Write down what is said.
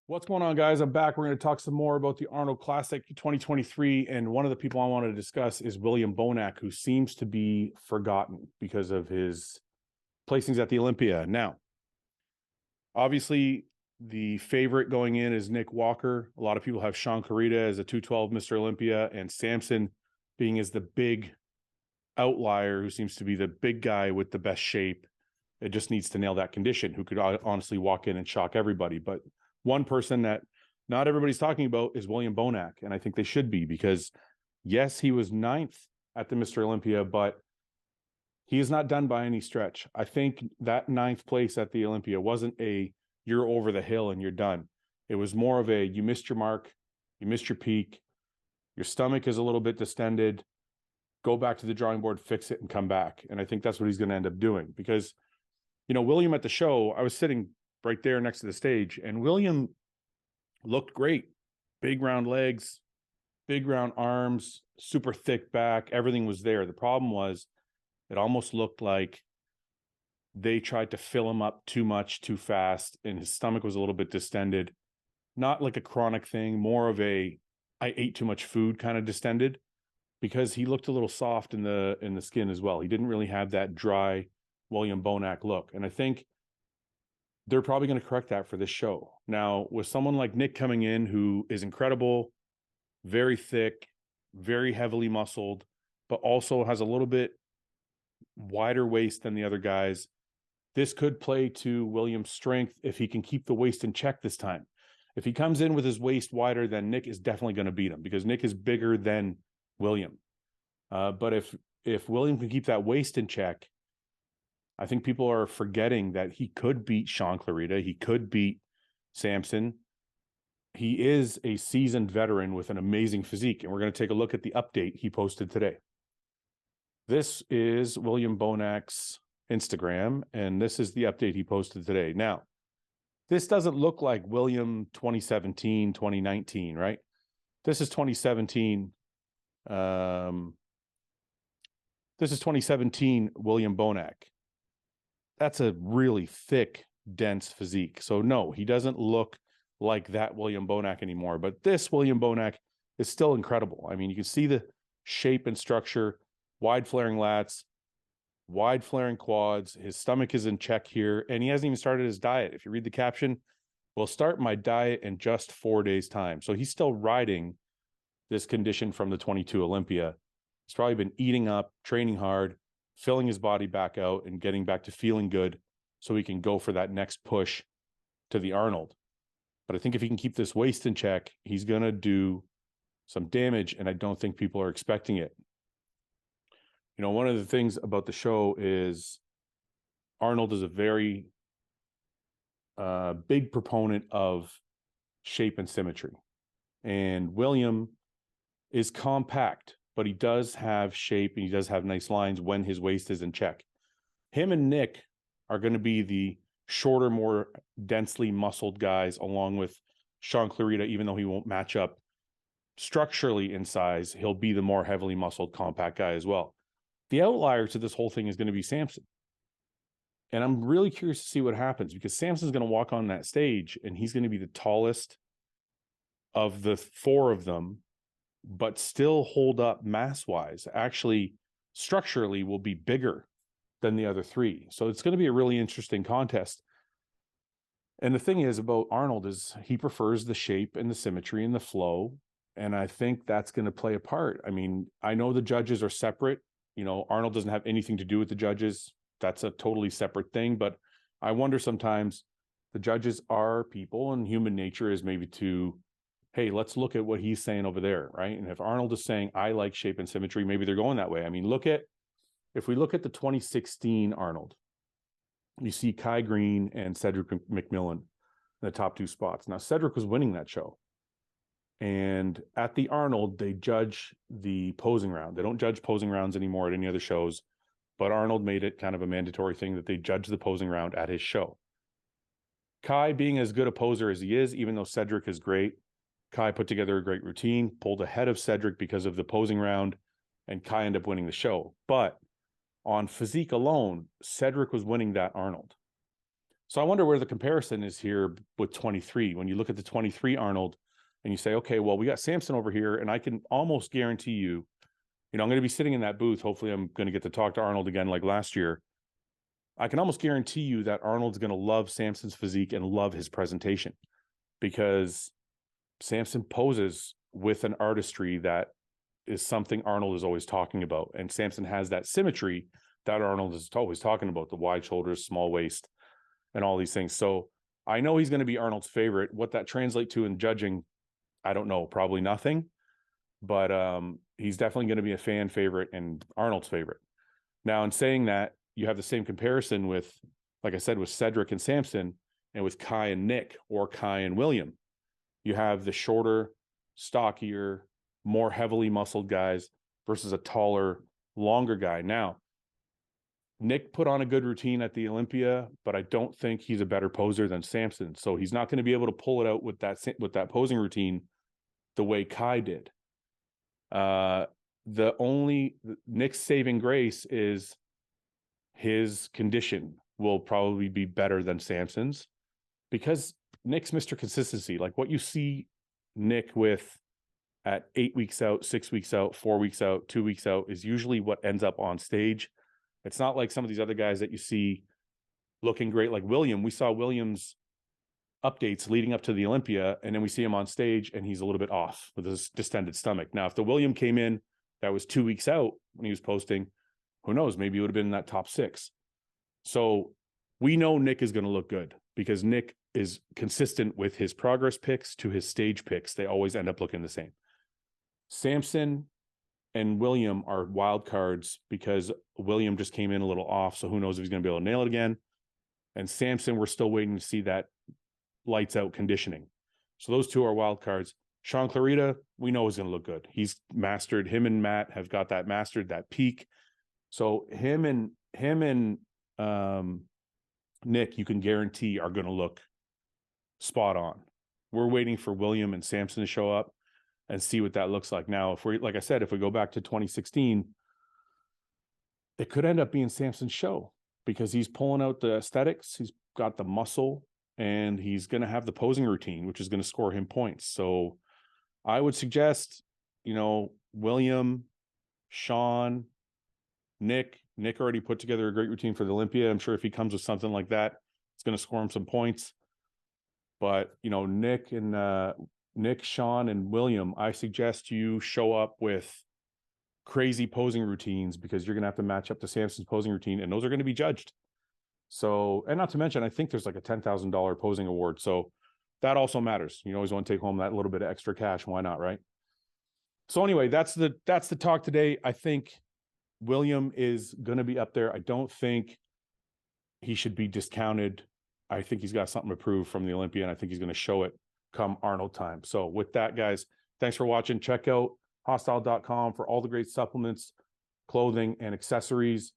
What's going on, guys? I'm back. We're going to talk some more about the Arnold Classic 2023. And one of the people I want to discuss is William Bonac, who seems to be forgotten because of his placings at the Olympia. Now, obviously, the favorite going in is Nick Walker. A lot of people have Sean Clarita as a 212 Mr. Olympia, and Samson being as the big outlier who seems to be the big guy with the best shape. It just needs to nail that condition, who could honestly walk in and shock everybody. But one person that not everybody's talking about is William Bonac, and I think they should be, because yes, he was 9th at the Mr. Olympia, but he is not done by any stretch. I think that 9th place at the Olympia wasn't a you're over the hill and you're done. It was more of a you missed your mark, you missed your peak, your stomach is a little bit distended, go back to the drawing board, fix it, and come back. And I think that's what he's going to end up doing, because, you know, William at the show, I was sitting right there next to the stage, and William looked great. Big round legs, big round arms, super thick back. Everything was there. The problem was it almost looked like they tried to fill him up too much, too fast, and his stomach was a little bit distended. Not like a chronic thing, more of a I ate too much food kind of distended, because he looked a little soft in the skin as well. He didn't really have that dry William Bonac look. And I think they're probably going to correct that for this show. Now, with someone like Nick coming in, who is incredible, very thick, very heavily muscled, but also has a little bit wider waist than the other guys, this could play to William's strength if he can keep the waist in check this time. If he comes in with his waist wider, then Nick is definitely going to beat him, because Nick is bigger than William. But if William can keep that waist in check, I think people are forgetting that he could beat Sean Clarita. He could beat Samson. He is a seasoned veteran with an amazing physique, and we're going to take a look at the update he posted today. This is William Bonac's Instagram, and this is the update he posted today. Now, this doesn't look like William 2017, 2019, right? This is 2017. This is 2017 William Bonac. That's a really thick, dense physique. So no, he doesn't look like that William Bonac anymore. But this William Bonac is still incredible. I mean, you can see the shape and structure, wide flaring lats, wide flaring quads. His stomach is in check here, and he hasn't even started his diet. If you read the caption, "We'll start my diet in just 4 days' time." So he's still riding this condition from the 22 Olympia. He's probably been eating up, training hard, filling his body back out, and getting back to feeling good so he can go for that next push to the Arnold. But I think if he can keep this waist in check, he's going to do some damage, and I don't think people are expecting it. You know, one of the things about the show is Arnold is a very big proponent of shape and symmetry. And William is compact, but he does have shape and he does have nice lines when his waist is in check. Him and Nick are going to be the shorter, more densely muscled guys, along with Sean Clarita. Even though he won't match up structurally in size, he'll be the more heavily muscled, compact guy as well. The outlier to this whole thing is going to be Samson. And I'm really curious to see what happens, because Samson's going to walk on that stage and he's going to be the tallest of the 4 of them, but still hold up mass-wise. Actually, structurally will be bigger than the other 3. So it's going to be a really interesting contest. And the thing is about Arnold is he prefers the shape and the symmetry and the flow. And I think that's going to play a part. I mean, I know the judges are separate. You know, Arnold doesn't have anything to do with the judges. That's a totally separate thing. But I wonder sometimes the judges are people, and human nature is maybe to, hey, let's look at what he's saying over there, right? And if Arnold is saying, I like shape and symmetry, maybe they're going that way. I mean, if we look at the 2016 Arnold, you see Kai Green and Cedric McMillan in the top 2 spots. Now, Cedric was winning that show. And at the Arnold, they judge the posing round. They don't judge posing rounds anymore at any other shows, but Arnold made it kind of a mandatory thing that they judge the posing round at his show. Kai, being as good a poser as he is, even though Cedric is great, Kai put together a great routine, pulled ahead of Cedric because of the posing round, and Kai ended up winning the show. But on physique alone, Cedric was winning that Arnold. So I wonder where the comparison is here with 23. When you look at the 23 Arnold and you say, okay, well, we got Samson over here, and I can almost guarantee you, I'm going to be sitting in that booth. Hopefully I'm going to get to talk to Arnold again like last year. I can almost guarantee you that Arnold's going to love Samson's physique and love his presentation, because Samson poses with an artistry that is something Arnold is always talking about. And Samson has that symmetry that Arnold is always talking about, the wide shoulders, small waist, and all these things. So I know he's going to be Arnold's favorite. What that translates to in judging, I don't know, probably nothing. But he's definitely going to be a fan favorite and Arnold's favorite. Now, in saying that, you have the same comparison with, like I said, with Cedric and Samson, and with Kai and Nick, or Kai and William. You have the shorter, stockier, more heavily muscled guys versus a taller, longer guy. Now, Nick put on a good routine at the Olympia, but I don't think he's a better poser than Samson. So he's not going to be able to pull it out with that posing routine the way Kai did. Nick's saving grace is his condition will probably be better than Samson's, because Nick's Mr. Consistency. Like what you see Nick with at 8 weeks out, 6 weeks out, 4 weeks out, 2 weeks out is usually what ends up on stage. It's not like some of these other guys that you see looking great, like William. We saw William's updates leading up to the Olympia, and then we see him on stage and he's a little bit off with his distended stomach. Now, if the William came in that was 2 weeks out when he was posting, who knows, maybe it would have been in that top 6. So we know Nick is going to look good because Nick is consistent with his progress picks to his stage picks. They always end up looking the same. Samson and William are wild cards because William just came in a little off. So who knows if he's going to be able to nail it again. And Samson, we're still waiting to see that lights out conditioning. So those two are wild cards. Sean Clarita, we know is going to look good. He's mastered, him and Matt have got that mastered, that peak. So him and Nick, you can guarantee are going to look spot on. We're waiting for William and Samson to show up and see what that looks like. Now, if we, like I said, if we go back to 2016, it could end up being Samson's show because he's pulling out the aesthetics. He's got the muscle and he's going to have the posing routine, which is going to score him points. So I would suggest, William, Sean, Nick already put together a great routine for the Olympia. I'm sure if he comes with something like that, it's going to score him some points. But, Nick, Sean, and William, I suggest you show up with crazy posing routines because you're going to have to match up to Samson's posing routine, and those are going to be judged. So, and not to mention, I think there's like a $10,000 posing award. So that also matters. You always want to take home that little bit of extra cash. Why not, right? So anyway, that's the talk today. I think William is going to be up there. I don't think he should be discounted. I think he's got something to prove from the Olympia, and I think he's going to show it come Arnold time. So with that, guys, thanks for watching. Check out HOSSTILE.com for all the great supplements, clothing, and accessories.